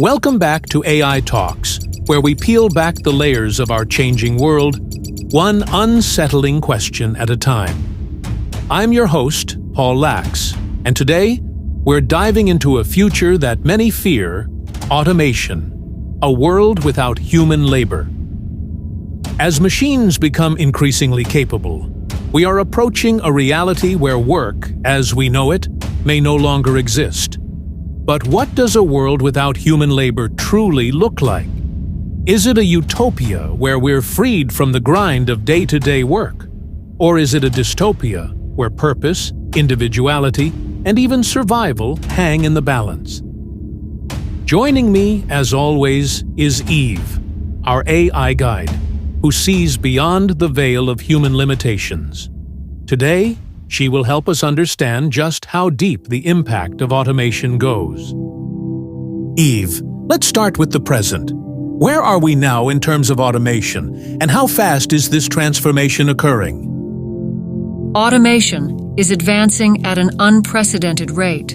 Welcome back to AI Talks, where we peel back the layers of our changing world, one unsettling question at a time. I'm your host, Paul Lacz, and today we're diving into a future that many fear: automation, a world without human labor. As machines become increasingly capable, we are approaching a reality where work, as we know it, may no longer exist. But what does a world without human labor truly look like? Is it a utopia where we're freed from the grind of day-to-day work? Or is it a dystopia where purpose, individuality, and even survival hang in the balance? Joining me, as always, is Eve, our AI guide, who sees beyond the veil of human limitations. Today, she will help us understand just how deep the impact of automation goes. Eve, let's start with the present. Where are we now in terms of automation, and how fast is this transformation occurring? Automation is advancing at an unprecedented rate.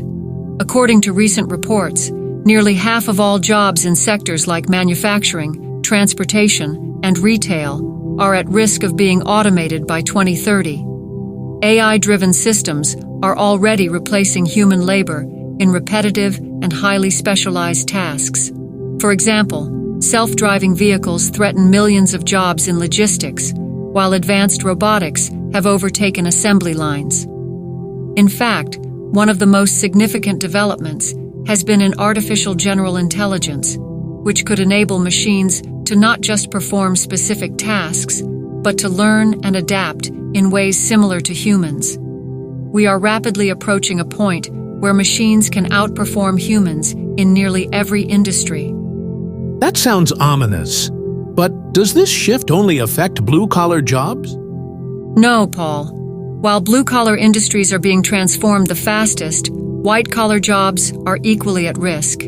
According to recent reports, nearly half of all jobs in sectors like manufacturing, transportation, and retail are at risk of being automated by 2030. AI-driven systems are already replacing human labor in repetitive and highly specialized tasks. For example, self-driving vehicles threaten millions of jobs in logistics, while advanced robotics have overtaken assembly lines. In fact, one of the most significant developments has been in artificial general intelligence, which could enable machines to not just perform specific tasks, but to learn and adapt in ways similar to humans. We are rapidly approaching a point where machines can outperform humans in nearly every industry. That sounds ominous. But does this shift only affect blue-collar jobs? No, Paul. While blue-collar industries are being transformed the fastest, white-collar jobs are equally at risk.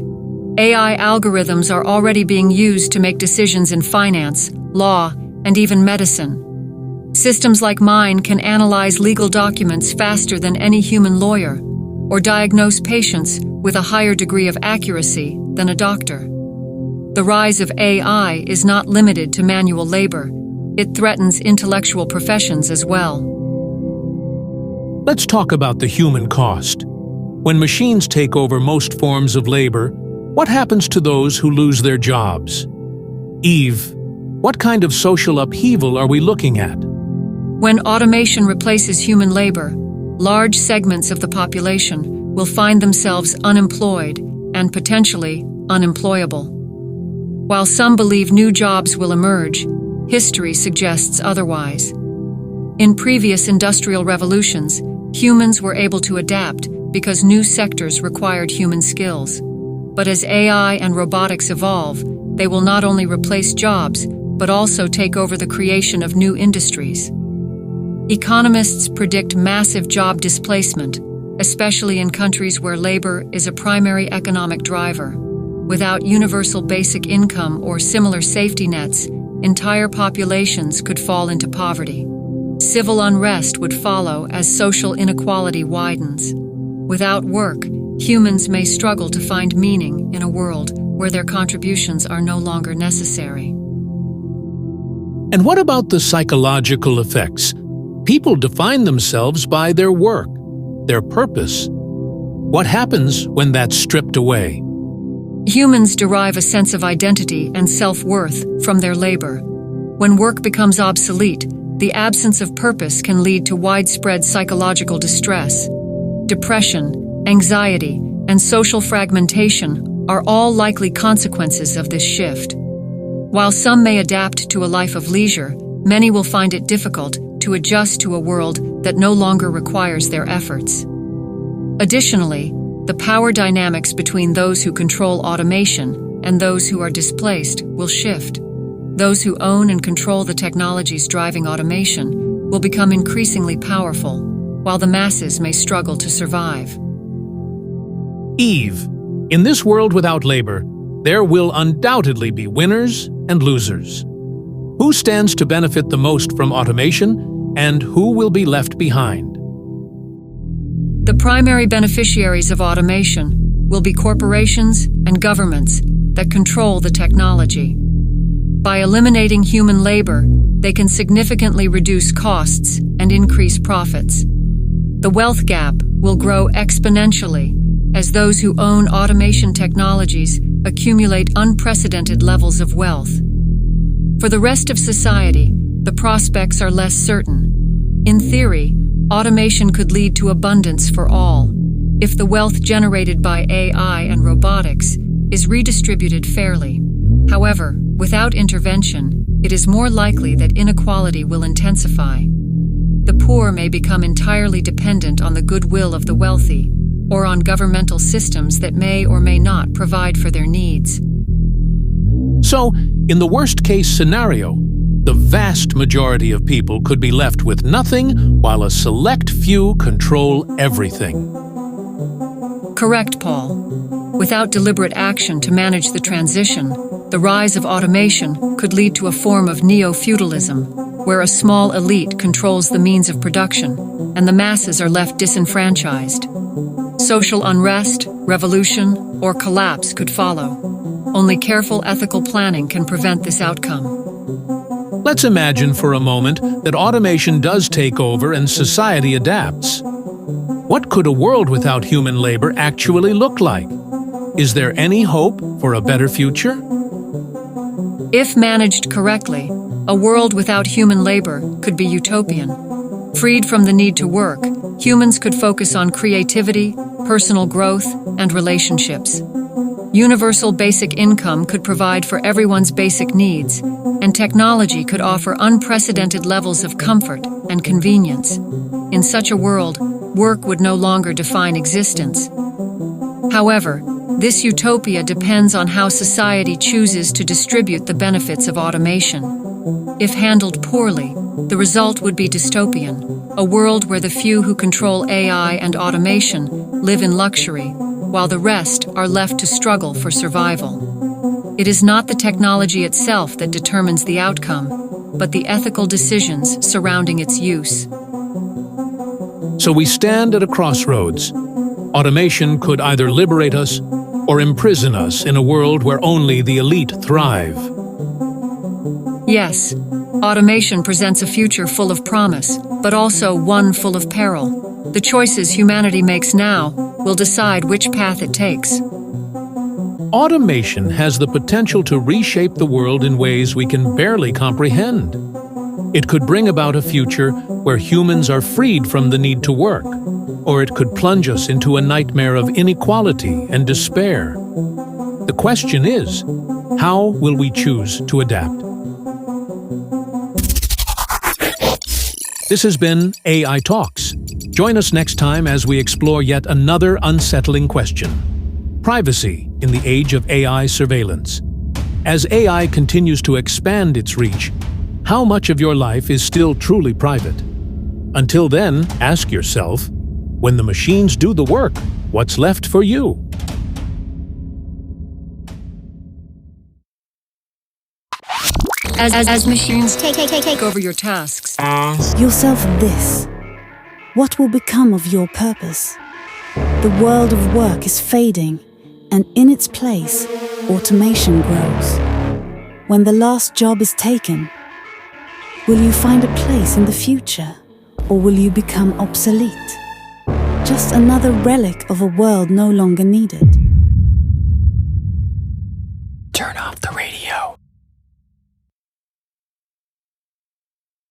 AI algorithms are already being used to make decisions in finance, law, and even medicine. Systems like mine can analyze legal documents faster than any human lawyer, or diagnose patients with a higher degree of accuracy than a doctor. The rise of AI is not limited to manual labor. It threatens intellectual professions as well. Let's talk about the human cost. When machines take over most forms of labor, what happens to those who lose their jobs? Eve, what kind of social upheaval are we looking at? When automation replaces human labor, large segments of the population will find themselves unemployed and potentially unemployable. While some believe new jobs will emerge, history suggests otherwise. In previous industrial revolutions, humans were able to adapt because new sectors required human skills. But as AI and robotics evolve, they will not only replace jobs, but also take over the creation of new industries. Economists predict massive job displacement, especially in countries where labor is a primary economic driver. Without universal basic income or similar safety nets, entire populations could fall into poverty. Civil unrest would follow as social inequality widens. Without work, humans may struggle to find meaning in a world where their contributions are no longer necessary. And what about the psychological effects? People define themselves by their work, their purpose. What happens when that's stripped away? Humans derive a sense of identity and self-worth from their labor. When work becomes obsolete, the absence of purpose can lead to widespread psychological distress. Depression, anxiety, and social fragmentation are all likely consequences of this shift. While some may adapt to a life of leisure, many will find it difficult to adjust to a world that no longer requires their efforts. Additionally, the power dynamics between those who control automation and those who are displaced will shift. Those who own and control the technologies driving automation will become increasingly powerful, while the masses may struggle to survive. Eve, in this world without labor, there will undoubtedly be winners and losers. Who stands to benefit the most from automation, and who will be left behind? The primary beneficiaries of automation will be corporations and governments, that control the technology. By eliminating human labor, they can significantly reduce costs and increase profits. The wealth gap will grow exponentially as those who own automation technologies accumulate unprecedented levels of wealth. For the rest of society, the prospects are less certain. In theory, automation could lead to abundance for all, if the wealth generated by AI and robotics is redistributed fairly. However, without intervention, it is more likely that inequality will intensify. The poor may become entirely dependent on the goodwill of the wealthy, or on governmental systems that may or may not provide for their needs. So, in the worst-case scenario, the vast majority of people could be left with nothing while a select few control everything. Correct, Paul. Without deliberate action to manage the transition, the rise of automation could lead to a form of neo-feudalism, where a small elite controls the means of production, and the masses are left disenfranchised. Social unrest, revolution, or collapse could follow. Only careful ethical planning can prevent this outcome. Let's imagine for a moment that automation does take over and society adapts. What could a world without human labor actually look like? Is there any hope for a better future? If managed correctly, a world without human labor could be utopian. Freed from the need to work, humans could focus on creativity, personal growth, and relationships. Universal basic income could provide for everyone's basic needs, and technology could offer unprecedented levels of comfort and convenience. In such a world, work would no longer define existence. However, this utopia depends on how society chooses to distribute the benefits of automation. If handled poorly, the result would be dystopian, a world where the few who control AI and automation live in luxury, while the rest are left to struggle for survival. It is not the technology itself that determines the outcome, but the ethical decisions surrounding its use. So we stand at a crossroads. Automation could either liberate us or imprison us in a world where only the elite thrive. Yes, automation presents a future full of promise, but also one full of peril. The choices humanity makes now will decide which path it takes. Automation has the potential to reshape the world in ways we can barely comprehend. It could bring about a future where humans are freed from the need to work, or it could plunge us into a nightmare of inequality and despair. The question is, how will we choose to adapt? This has been AI Talks. Join us next time as we explore yet another unsettling question: privacy in the age of AI surveillance. As AI continues to expand its reach, how much of your life is still truly private? Until then, ask yourself, when the machines do the work, what's left for you? As machines take over your tasks, Ask yourself this: what will become of your purpose? The world of work is fading, and in its place, automation grows. When the last job is taken, will you find a place in the future, or will you become obsolete? Just another relic of a world no longer needed. Turn off the radio.